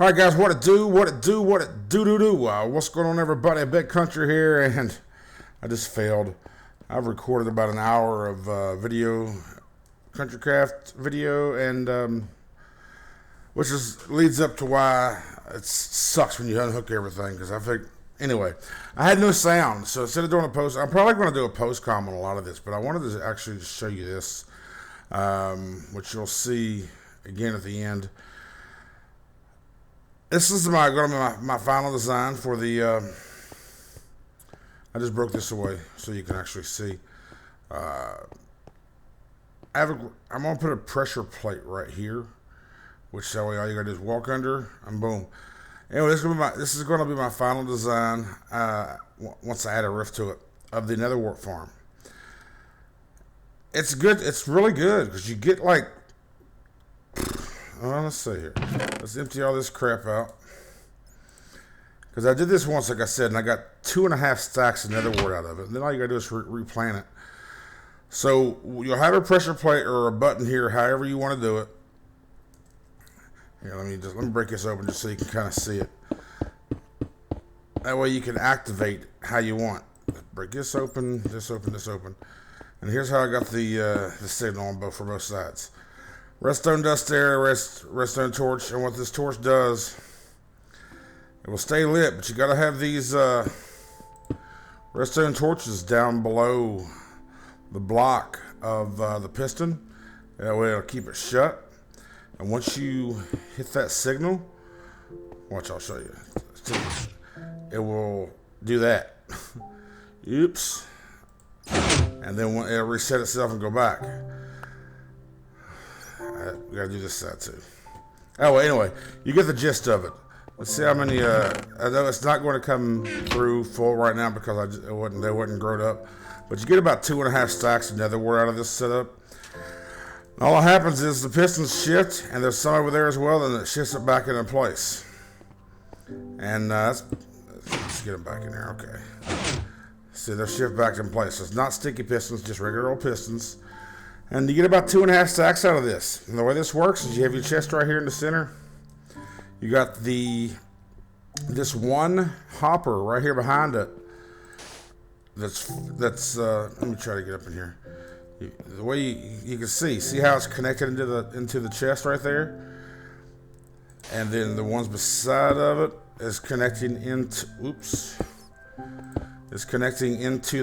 All right, guys, what it do? What's going on, everybody? Big Country here, and I just failed. I've recorded about an hour of video, CountryCraft video, and which leads up to why it sucks when you unhook everything. Because I think, anyway, I had no sound, so instead of doing a post, I'm probably going to do a post-com on a lot of this, but I wanted to actually just show you this, which you'll see again at the end. This is going to be my final design for the, I just broke this away so you can actually see. I'm going to put a pressure plate right here, which that way all you got to do is walk under and boom. Anyway, this is going to be my final design once I add a roof to it of the nether wart farm. It's good. It's really good because you get like, let's see here. Let's empty all this crap out. Because I did this once, like I said, and I got 2.5 stacks of nether wart out of it. And then all you gotta do is replant it. So you'll have a pressure plate or a button here, however you want to do it. Here, let me break this open just so you can kind of see it. That way you can activate how you want. Break this open, this open, this open. And here's how I got the signal on for both sides. Redstone dust there, redstone torch, and what this torch does, it will stay lit, but you gotta have these redstone torches down below the block of the piston. That way it'll keep it shut. And once you hit that signal, watch, I'll show you. It will do that. Oops. And then it'll reset itself and go back. We gotta do this side too. Oh, anyway, you get the gist of it. Let's see how many. I know it's not going to come through full right now because they wasn't grown up. But you get about 2.5 stacks of nether wart out of this setup. And all that happens is the pistons shift, and there's some over there as well, and it shifts it back into place. And let's get them back in there. Okay. See, they'll shift back in place. So it's not sticky pistons, just regular old pistons. And you get about 2.5 stacks out of this. And the way this works is you have your chest right here in the center. You got this one hopper right here behind it. That's let me try to get up in here. The way you can see how it's connected into the chest right there. And then the ones beside of it is connecting into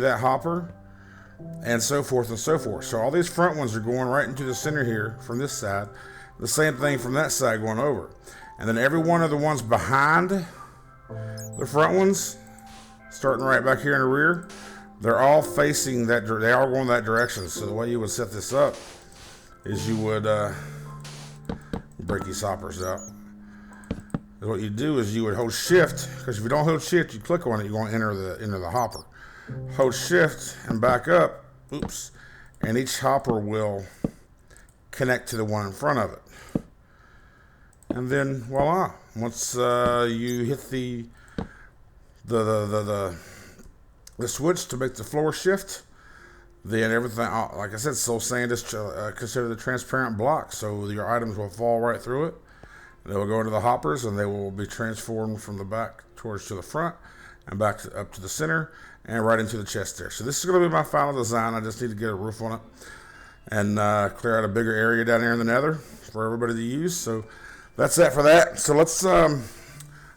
that hopper. And so forth and so forth. So all these front ones are going right into the center here from this side. The same thing from that side going over. And then every one of the ones behind the front ones, starting right back here in the rear, they're all facing that. They all going that direction. So the way you would set this up is you would break these hoppers out. And what you do is you would hold shift, because if you don't hold shift, you click on it, you're going to enter the hopper. Hold shift and back up, and each hopper will connect to the one in front of it. And then voila, once you hit the switch to make the floor shift, then everything, like I said, soul sand is considered a transparent block, so your items will fall right through it. They will go into the hoppers, and they will be transformed from the back towards to the front, and back up to the center, and right into the chest there. So this is going to be my final design. I just need to get a roof on it and clear out a bigger area down there in the nether for everybody to use. So that's that for that. So let's, I'm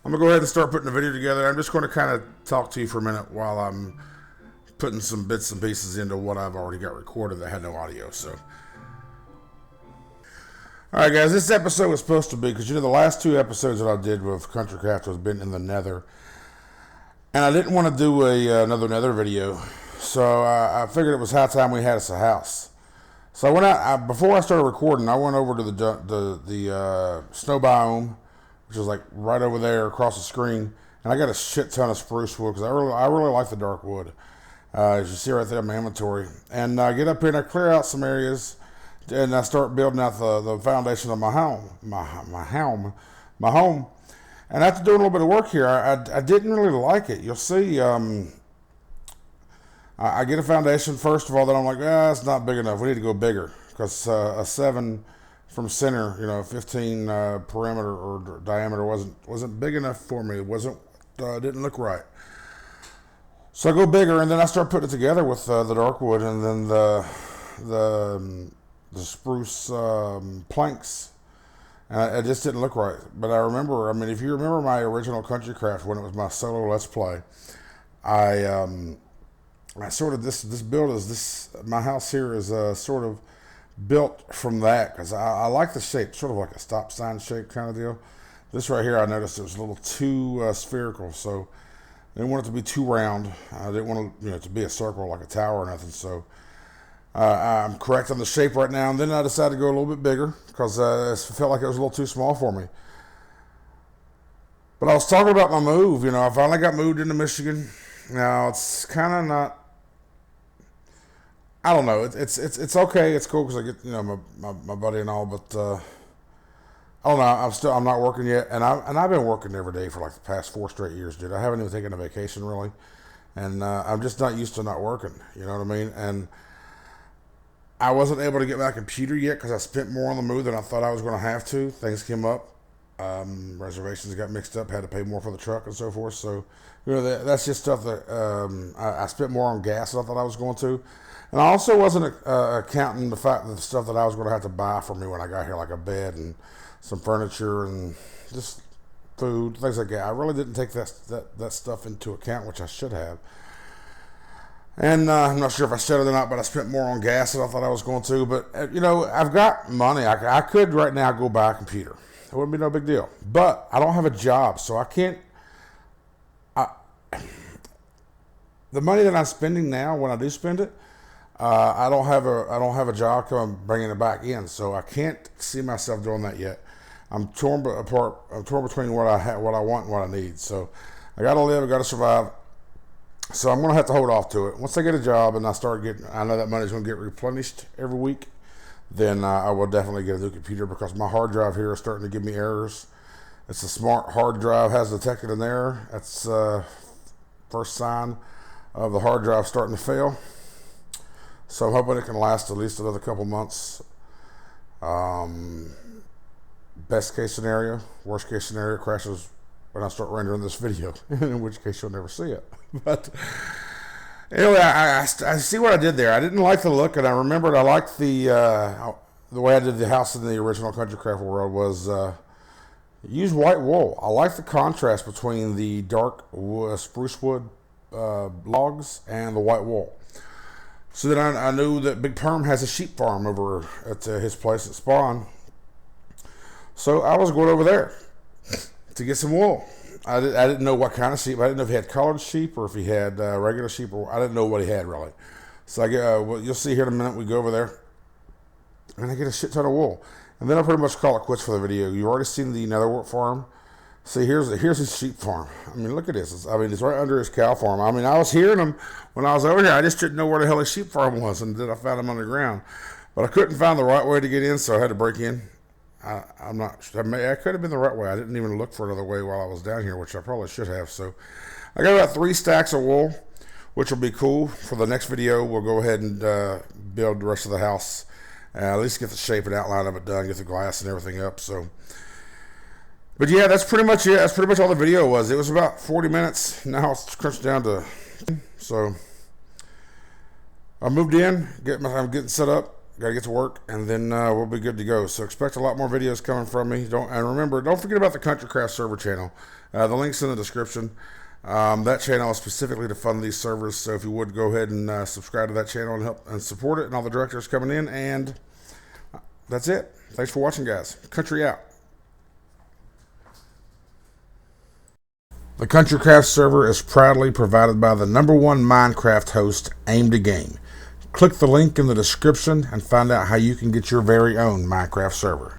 going to go ahead and start putting the video together. I'm just going to kind of talk to you for a minute while I'm putting some bits and pieces into what I've already got recorded that had no audio. So, all right, guys, this episode was supposed to be, because the last 2 episodes that I did with CountryCraft was been in the nether. And I didn't want to do another nether video, so I figured it was high time we had us a house. So before I started recording, I went over to the snow biome, which is like right over there across the screen, and I got a shit ton of spruce wood because I really like the dark wood, as you see right there in my inventory. And I get up here and I clear out some areas, and I start building out the foundation of my home. And after doing a little bit of work here, I didn't really like it. You'll see, I get a foundation first of all, then I'm like, it's not big enough. We need to go bigger, because a 7 from center, 15 perimeter or diameter wasn't big enough for me. It wasn't didn't look right. So I go bigger, and then I start putting it together with the dark wood, and then the spruce planks, and it just didn't look right. But I remember, if you remember my original CountryCraft when it was my solo Let's Play, I sort of this build is this my house here is sort of built from that because I like the shape, sort of like a stop sign shape kind of deal. This right here, I noticed it was a little too spherical, so I didn't want it to be too round. I didn't want it, to be a circle like a tower or nothing. So I'm correcting the shape right now, and then I decided to go a little bit bigger because it felt like it was a little too small for me. But I was talking about my move. I finally got moved into Michigan. Now it's kind of not. I don't know. It's okay. It's cool because I get my buddy and all, but I don't know. I'm not working yet, and I've been working every day for like the past 4 straight years, dude. I haven't even taken a vacation really, and I'm just not used to not working. You know what I mean? And I wasn't able to get my computer yet because I spent more on the move than I thought I was going to have to. Things came up. Reservations got mixed up, had to pay more for the truck and so forth. So, that's just stuff that I spent more on gas than I thought I was going to. And I also wasn't accounting the fact that the stuff that I was going to have to buy for me when I got here, like a bed and some furniture and just food, things like that. I really didn't take that stuff into account, which I should have. And I'm not sure if I said it or not, but I spent more on gas than I thought I was going to. But, I've got money. I could right now go buy a computer. It wouldn't be no big deal. But I don't have a job, so I can't. The money that I'm spending now, when I do spend it, I don't have a job coming bringing it back in, so I can't see myself doing that yet. I'm torn between what I want and what I need. So I got to live. I got to survive. So I'm going to have to hold off to it. Once I get a job and I know that money's going to get replenished every week, then I will definitely get a new computer because my hard drive here is starting to give me errors. It's a smart hard drive, has detected an error. That's first sign of the hard drive starting to fail. So I'm hoping it can last at least another couple months. Best case scenario, worst case scenario, crashes when I start rendering this video, in which case you'll never see it. But anyway, I see what I did there. I didn't like the look, and I remembered I liked the way I did the house in the original CountryCraft world was use white wool. I like the contrast between the dark spruce wood logs and the white wool. So then I knew that Big Perm has a sheep farm over at his place at Spawn. So I was going over there to get some wool. I didn't know what kind of sheep. I didn't know if he had colored sheep or if he had regular sheep. I didn't know what he had really. So I get, you'll see here in a minute. We go over there, and I get a shit ton of wool. And then I pretty much call it quits for the video. You've already seen the Netherwort farm. See, here's his sheep farm. Look at this. It's right under his cow farm. I was hearing him when I was over here. I just didn't know where the hell his sheep farm was, and then I found him underground. But I couldn't find the right way to get in, so I had to break in. I'm not sure. I could have been the right way. I didn't even look for another way while I was down here, which I probably should have. So I got about 3 stacks of wool, which will be cool. For the next video, we'll go ahead and build the rest of the house. At least get the shape and outline of it done, get the glass and everything up. So, but yeah, that's pretty much it. That's pretty much all the video was. It was about 40 minutes. Now it's crunched down to. So I moved in, I'm getting set up. Got to get to work, and then we'll be good to go. So expect a lot more videos coming from me. Remember, don't forget about the CountryCraft server channel. The link's in the description. That channel is specifically to fund these servers. So if you would go ahead and subscribe to that channel and help and support it, and all the directors coming in. And that's it. Thanks for watching, guys. Country out. The CountryCraft server is proudly provided by the #1 Minecraft host, Aim to Game. Click the link in the description and find out how you can get your very own Minecraft server.